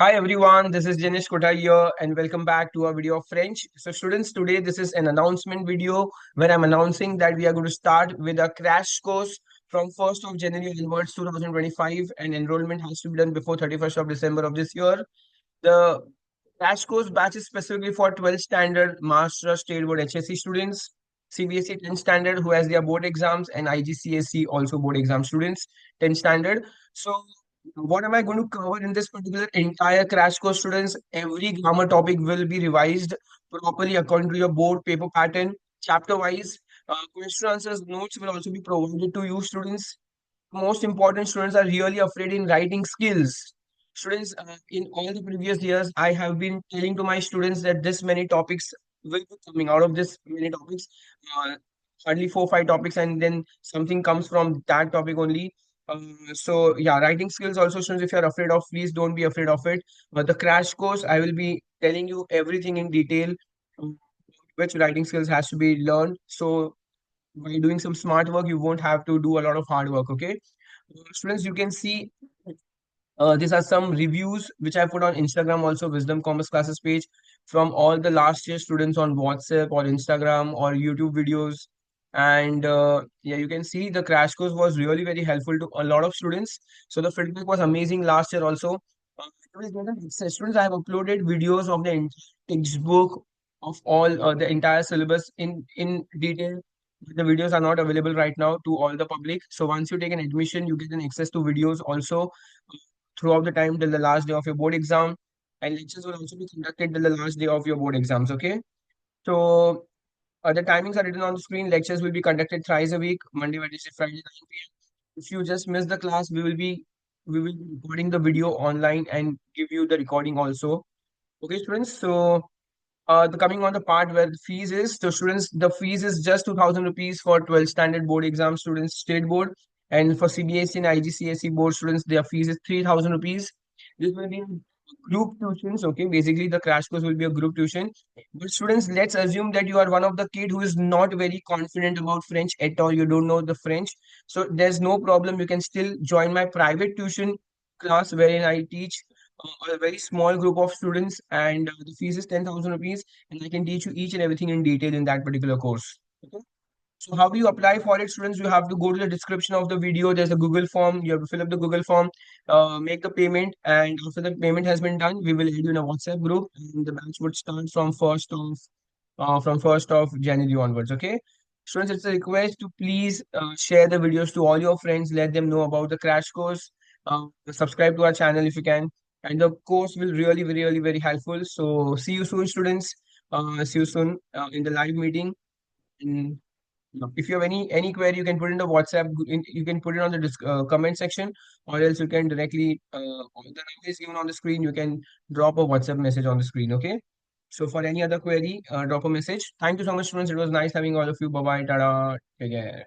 Hi everyone, this is Jaynesh Kothari here and welcome back to our video of French. So students, today this is an announcement video where I'm announcing that we are going to start with a crash course from 1st of January onwards 2025, and enrollment has to be done before 31st of December of this year. The crash course batch is specifically for 12th standard Master State Board HSC students, CBSE 10th standard who has their board exams, and IGCSE also board exam students 10th standard. So what am I going to cover in this particular entire crash course, students? Every grammar topic will be revised properly according to your board paper pattern, chapter wise. Question answers notes will also be provided to you, students. Most important, students are really afraid in writing skills. Students, in all the previous years, I have been telling to my students that this many topics will be coming out of this many topics. Uh, Hardly 4 5 topics, and then something comes from that topic only. So yeah, writing skills also, students, if you're afraid of, please don't be afraid of it. But the crash course, I will be telling you everything in detail, um, which writing skills has to be learned. So by doing some smart work, you won't have to do a lot of hard work. Okay, students, you can see these are some reviews which I put on Instagram, also Wisdom Commerce Classes page, from all the last year students on WhatsApp or Instagram or YouTube videos. And yeah, you can see the crash course was really very helpful to a lot of students. So the feedback was amazing last year also. Students, I have uploaded videos of the textbook of all the entire syllabus in detail. The videos are not available right now to all the public. So once you take an admission, you get an access to videos also throughout the time till the last day of your board exam, and lectures will also be conducted till the last day of your board exams. Okay, so the timings are written on the screen. Lectures will be conducted thrice a week, Monday, Wednesday, Friday, 9 p.m. If you just miss the class, we will be recording the video online and give you the recording also. Okay, students. So the coming on the part where the fees is, so students, the fees is just 2,000 rupees for 12 standard board exam students, state board, and for CBSE and IGCSE board students, their fees is 3,000 rupees. This will be group tuitions. Okay, basically the crash course will be a group tuition. But students, let's assume that you are one of the kid who is not very confident about French at all. You don't know the French, so there's no problem. You can still join my private tuition class wherein I teach a very small group of students, and the fees is 10,000 rupees, and I can teach you each and everything in detail in that particular course. Okay. So how do you apply for it, students? You have to go to the description of the video. There's a Google form. You have to fill up the Google form, make the payment, and after the payment has been done, we will add you in a WhatsApp group, and the batch would start from first of January onwards. Okay, students, it's a request to please share the videos to all your friends. Let them know about the crash course. Subscribe to our channel if you can, and the course will really, very, really, very helpful. So see you soon, students. See you soon in the live meeting. And if you have any query, you can put in the WhatsApp. You can put it on the comment section, or else you can directly. The number is given on the screen. You can drop a WhatsApp message on the screen. Okay. So for any other query, drop a message. Thank you so much, students. It was nice having all of you. Bye bye. Tada. Take care.